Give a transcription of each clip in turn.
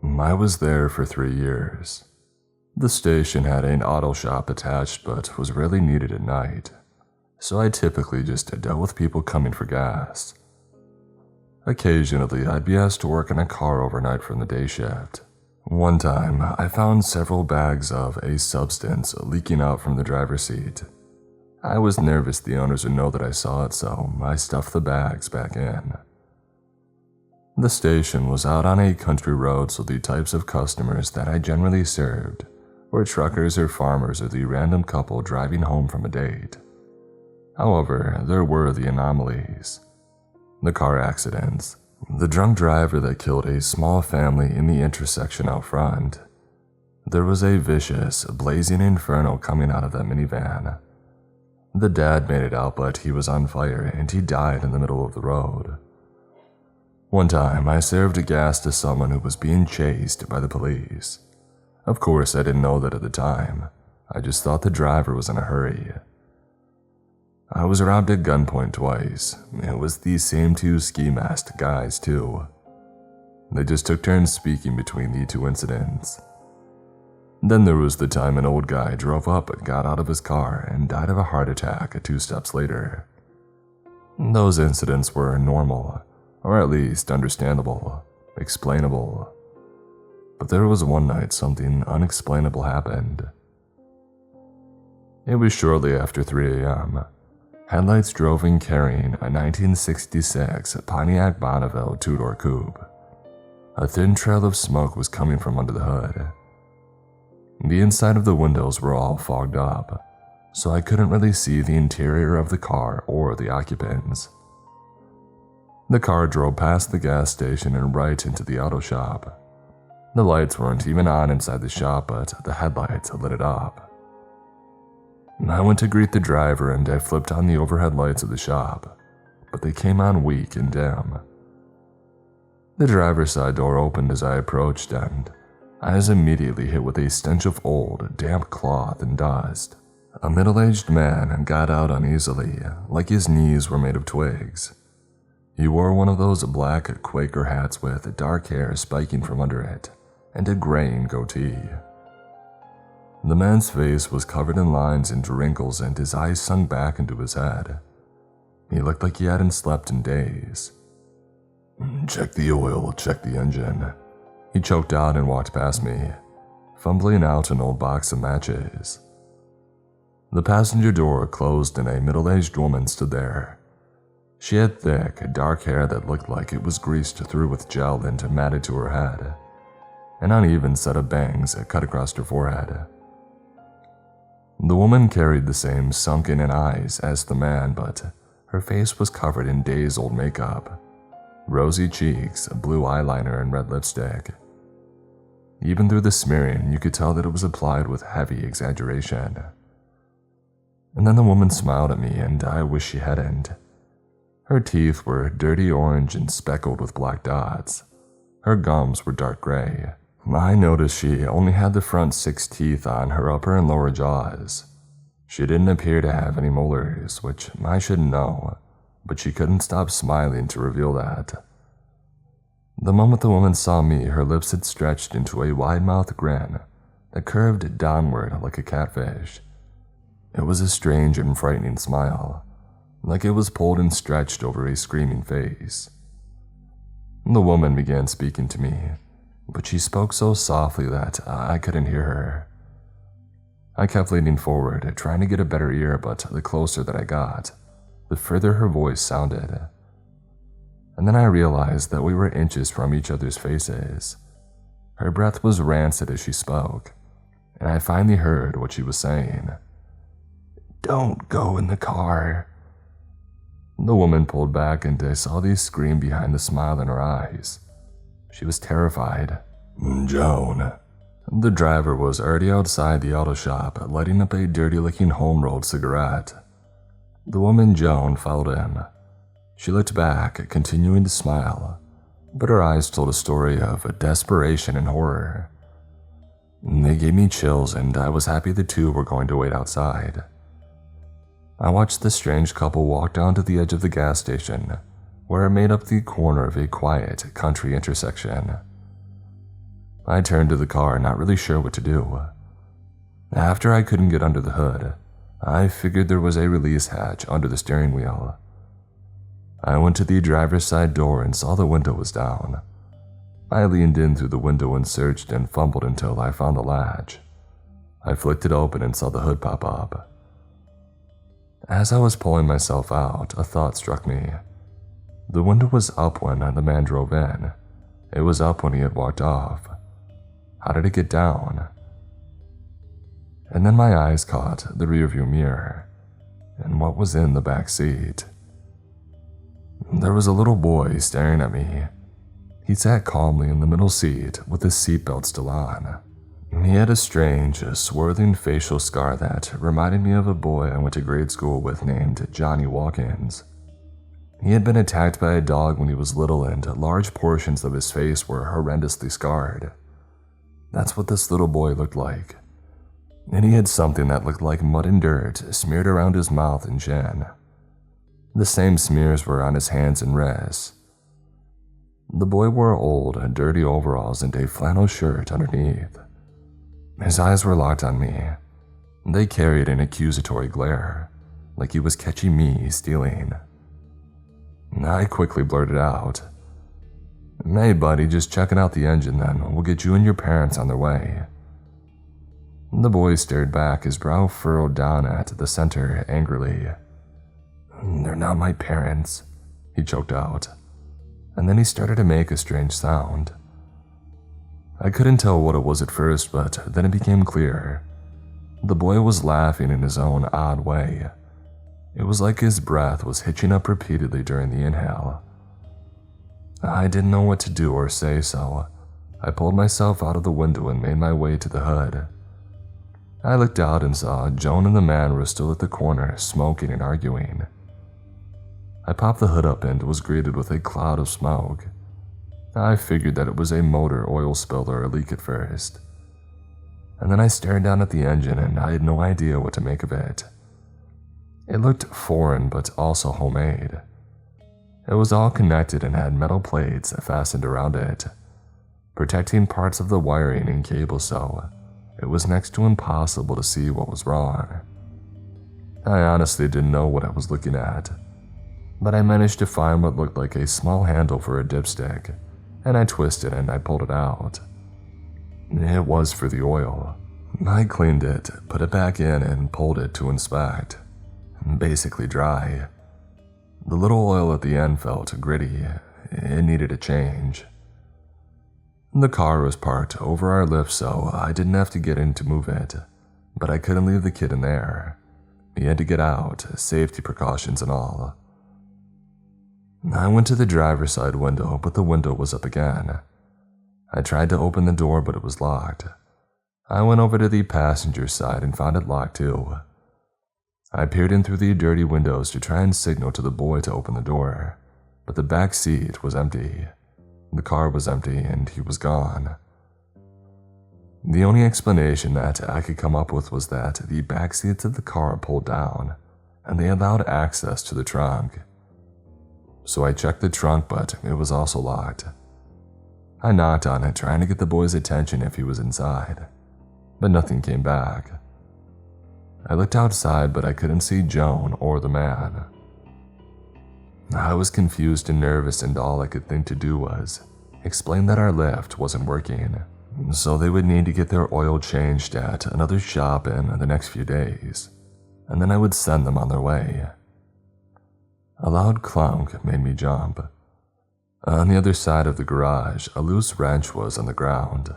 I was there for 3 years. The station had an auto shop attached but was rarely needed at night, so I typically just dealt with people coming for gas. Occasionally, I'd be asked to work in a car overnight from the day shift. One time, I found several bags of a substance leaking out from the driver's seat. I was nervous the owners would know that I saw it, so I stuffed the bags back in. The station was out on a country road, so the types of customers that I generally served were truckers or farmers or the random couple driving home from a date. However, there were the anomalies. The car accidents, the drunk driver that killed a small family in the intersection out front. There was a vicious, blazing inferno coming out of that minivan. The dad made it out, but he was on fire and he died in the middle of the road. One time, I served gas to someone who was being chased by the police. Of course, I didn't know that at the time. I just thought the driver was in a hurry. I was robbed at gunpoint twice. It was these same 2 ski-masked guys, too. They just took turns speaking between the 2 incidents. Then there was the time an old guy drove up and got out of his car and died of a heart attack 2 steps later. Those incidents were normal, or at least understandable, explainable. But there was one night something unexplainable happened. It was shortly after 3 a.m. Headlights drove in carrying a 1966 Pontiac Bonneville 2-door coupe. A thin trail of smoke was coming from under the hood. The inside of the windows were all fogged up, so I couldn't really see the interior of the car or the occupants. The car drove past the gas station and right into the auto shop. The lights weren't even on inside the shop, but the headlights lit it up. I went to greet the driver and I flipped on the overhead lights of the shop, but they came on weak and dim. The driver's side door opened as I approached and I was immediately hit with a stench of old, damp cloth and dust. A middle-aged man got out uneasily, like his knees were made of twigs. He wore one of those black Quaker hats with dark hair spiking from under it, and a graying goatee. The man's face was covered in lines and wrinkles and his eyes sunk back into his head. He looked like he hadn't slept in days. "Check the oil, check the engine." He choked out and walked past me, fumbling out an old box of matches. The passenger door closed and a middle-aged woman stood there. She had thick, dark hair that looked like it was greased through with gel and matted to her head. An uneven set of bangs cut across her forehead. The woman carried the same sunken-in eyes as the man, but her face was covered in days-old makeup. Rosy cheeks, blue eyeliner, and red lipstick. Even through the smearing, you could tell that it was applied with heavy exaggeration. And then the woman smiled at me, and I wish she hadn't. Her teeth were dirty orange and speckled with black dots. Her gums were dark gray. I noticed she only had the front 6 teeth on her upper and lower jaws. She didn't appear to have any molars, which I should know, but she couldn't stop smiling to reveal that. The moment the woman saw me, her lips had stretched into a wide-mouthed grin that curved downward like a catfish. It was a strange and frightening smile, like it was pulled and stretched over a screaming face. The woman began speaking to me, but she spoke so softly that I couldn't hear her. I kept leaning forward, trying to get a better ear, but the closer that I got, the further her voice sounded. And then I realized that we were inches from each other's faces. Her breath was rancid as she spoke, and I finally heard what she was saying. "Don't go in the car." The woman pulled back and I saw the scream behind the smile in her eyes. She was terrified. "Joan." The driver was already outside the auto shop, lighting up a dirty-looking home-rolled cigarette. The woman, Joan, followed him. She looked back, continuing to smile, but her eyes told a story of desperation and horror. They gave me chills, and I was happy the two were going to wait outside. I watched the strange couple walk down to the edge of the gas station, where it made up the corner of a quiet country intersection. I turned to the car, not really sure what to do. After I couldn't get under the hood, I figured there was a release hatch under the steering wheel. I went to the driver's side door and saw the window was down. I leaned in through the window and searched and fumbled until I found the latch. I flicked it open and saw the hood pop up. As I was pulling myself out, a thought struck me. The window was up when the man drove in. It was up when he had walked off. How did it get down? And then my eyes caught the rearview mirror and what was in the back seat. There was a little boy staring at me. He sat calmly in the middle seat with his seatbelt still on. He had a strange, swirling facial scar that reminded me of a boy I went to grade school with named Johnny Watkins. He had been attacked by a dog when he was little and large portions of his face were horrendously scarred. That's what this little boy looked like. And he had something that looked like mud and dirt smeared around his mouth and chin. The same smears were on his hands and wrists. The boy wore old, dirty overalls and a flannel shirt underneath. His eyes were locked on me. They carried an accusatory glare, like he was catching me stealing. I quickly blurted out, "Hey buddy, just checking out the engine then. We'll get you and your parents on their way." The boy stared back, his brow furrowed down at the center angrily. "They're not my parents," he choked out, and then he started to make a strange sound. I couldn't tell what it was at first, but then it became clear. The boy was laughing in his own odd way. It was like his breath was hitching up repeatedly during the inhale. I didn't know what to do or say, so I pulled myself out of the window and made my way to the hood. I looked out and saw Joan and the man were still at the corner, smoking and arguing. I popped the hood up and was greeted with a cloud of smoke. I figured that it was a motor oil spill or a leak at first. And then I stared down at the engine and I had no idea what to make of it. It looked foreign but also homemade. It was all connected and had metal plates fastened around it, protecting parts of the wiring and cables, so it was next to impossible to see what was wrong. I honestly didn't know what I was looking at, but I managed to find what looked like a small handle for a dipstick, and I twisted and I pulled it out. It was for the oil. I cleaned it, put it back in, and pulled it to inspect. Basically dry. The little oil at the end felt gritty. It needed a change. The car was parked over our lift, so I didn't have to get in to move it, but I couldn't leave the kid in there. He had to get out, safety precautions and all. I went to the driver's side window, but the window was up again. I tried to open the door, but it was locked. I went over to the passenger side and found it locked too. I peered in through the dirty windows to try and signal to the boy to open the door, but the back seat was empty. The car was empty and he was gone. The only explanation that I could come up with was that the back seats of the car pulled down and they allowed access to the trunk. So I checked the trunk, but it was also locked. I knocked on it, trying to get the boy's attention if he was inside, but nothing came back. I looked outside, but I couldn't see Joan or the man. I was confused and nervous, and all I could think to do was explain that our lift wasn't working, so they would need to get their oil changed at another shop in the next few days, and then I would send them on their way. A loud clunk made me jump. On the other side of the garage, a loose wrench was on the ground.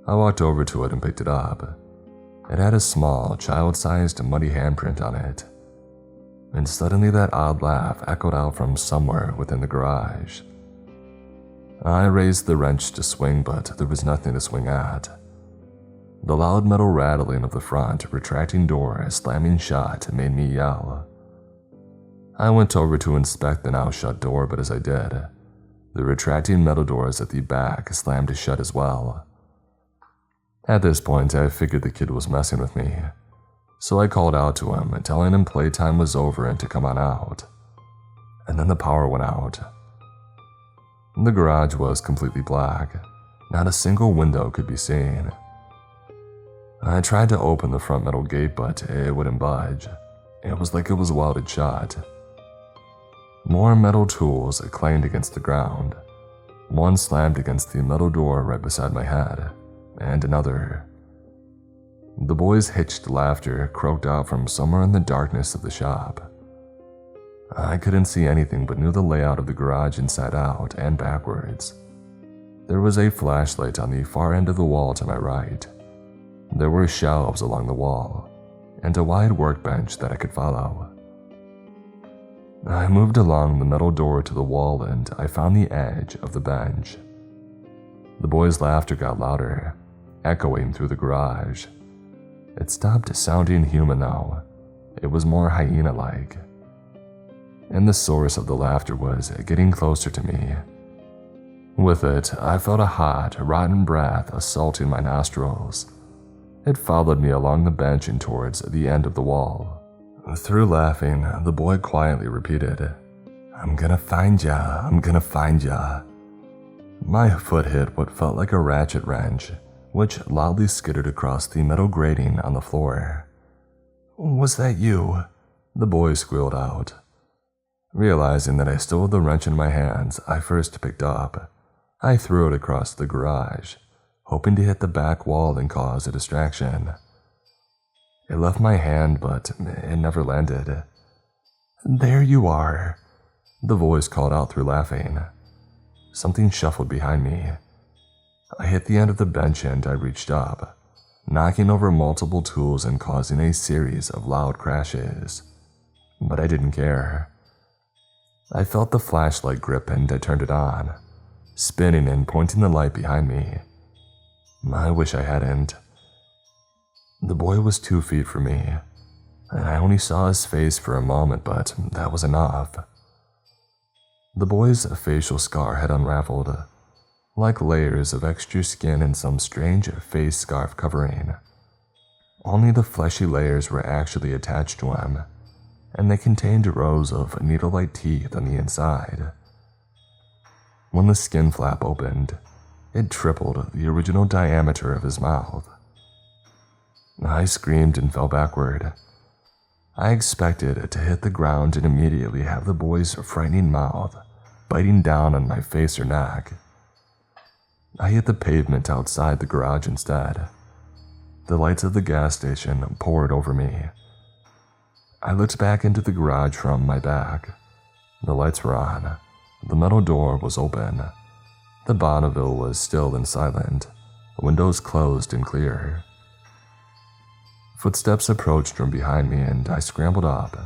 I walked over to it and picked it up. It had a small, child-sized, muddy handprint on it. And suddenly that odd laugh echoed out from somewhere within the garage. I raised the wrench to swing, but there was nothing to swing at. The loud metal rattling of the front retracting door slamming shut made me yell. I went over to inspect the now shut door, but as I did, the retracting metal doors at the back slammed shut as well. At this point, I figured the kid was messing with me, so I called out to him, telling him playtime was over and to come on out. And then the power went out. The garage was completely black. Not a single window could be seen. I tried to open the front metal gate, but it wouldn't budge. It was like it was welded shut. More metal tools clanged against the ground. One slammed against the metal door right beside my head, and another. The boys' hitched laughter croaked out from somewhere in the darkness of the shop. I couldn't see anything but knew the layout of the garage inside out and backwards. There was a flashlight on the far end of the wall to my right. There were shelves along the wall, and a wide workbench that I could follow. I moved along the metal door to the wall and I found the edge of the bench. The boys' laughter got louder, echoing through the garage. It stopped sounding human though. It was more hyena-like. And the source of the laughter was getting closer to me. With it, I felt a hot, rotten breath assaulting my nostrils. It followed me along the bench and towards the end of the wall. Through laughing, the boy quietly repeated, "I'm gonna find ya, I'm gonna find ya." My foot hit what felt like a ratchet wrench, which loudly skittered across the metal grating on the floor. "Was that you?" the boy squealed out. Realizing that I still had the wrench in my hands, I first picked up. I threw it across the garage, hoping to hit the back wall and cause a distraction. It left my hand, but it never landed. "There you are," the voice called out through laughing. Something shuffled behind me. I hit the end of the bench and I reached up, knocking over multiple tools and causing a series of loud crashes. But I didn't care. I felt the flashlight grip and I turned it on, spinning and pointing the light behind me. I wish I hadn't. The boy was 2 feet from me, and I only saw his face for a moment, but that was enough. The boy's facial scar had unraveled, like layers of extra skin and some strange face scarf covering. Only the fleshy layers were actually attached to him, and they contained rows of needle-like teeth on the inside. When the skin flap opened, it tripled the original diameter of his mouth. I screamed and fell backward. I expected to hit the ground and immediately have the boy's frightening mouth biting down on my face or neck. I hit the pavement outside the garage instead. The lights of the gas station poured over me. I looked back into the garage from my back. The lights were on. The metal door was open. The Bonneville was still and silent, windows closed and clear. Footsteps approached from behind me and I scrambled up,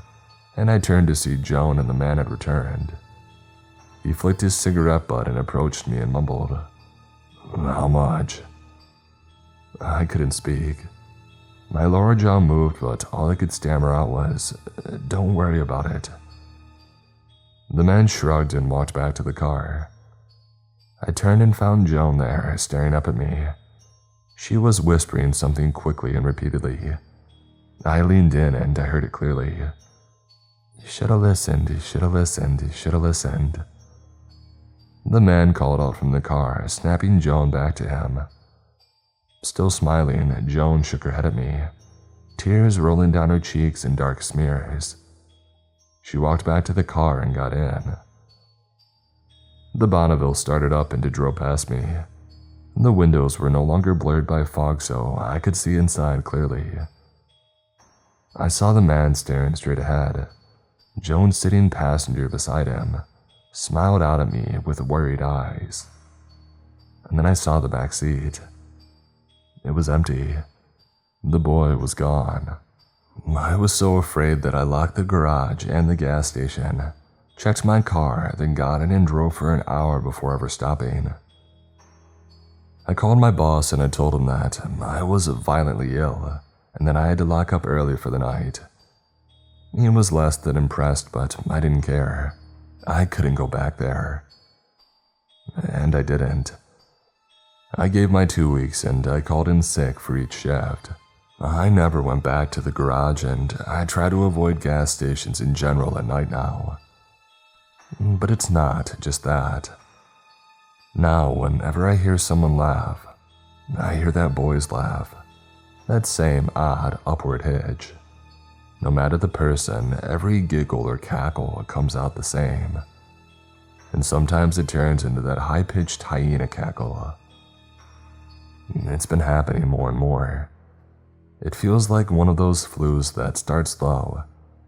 and I turned to see Joan and the man had returned. He flicked his cigarette butt and approached me and mumbled, "How much?" I couldn't speak. My lower jaw moved, but all I could stammer out was, "Don't worry about it." The man shrugged and walked back to the car. I turned and found Joan there, staring up at me. She was whispering something quickly and repeatedly. I leaned in and I heard it clearly. "You should have listened, you should have listened, you should have listened." The man called out from the car, snapping Joan back to him. Still smiling, Joan shook her head at me, tears rolling down her cheeks in dark smears. She walked back to the car and got in. The Bonneville started up and it drove past me. The windows were no longer blurred by fog, so I could see inside clearly. I saw the man staring straight ahead. Joan, sitting passenger beside him, smiled out at me with worried eyes. And then I saw the back seat. It was empty. The boy was gone. I was so afraid that I locked the garage and the gas station, checked my car, then got in and drove for an hour before ever stopping. I called my boss and I told him that I was violently ill and that I had to lock up early for the night. He was less than impressed, but I didn't care. I couldn't go back there. And I didn't. I gave my 2 weeks and I called in sick for each shift. I never went back to the garage and I try to avoid gas stations in general at night now. But it's not just that. Now, whenever I hear someone laugh, I hear that boy's laugh, that same odd upward hitch. No matter the person, every giggle or cackle comes out the same. And sometimes it turns into that high-pitched hyena cackle. It's been happening more and more. It feels like one of those flus that start slow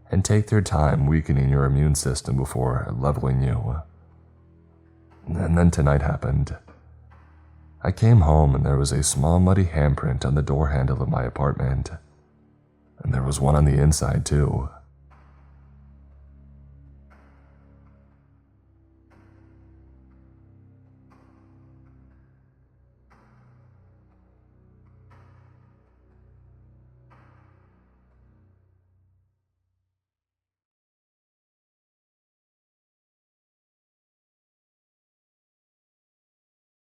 and take their time weakening your immune system before leveling you. And then tonight happened. I came home and there was a small muddy handprint on the door handle of my apartment. And there was one on the inside too.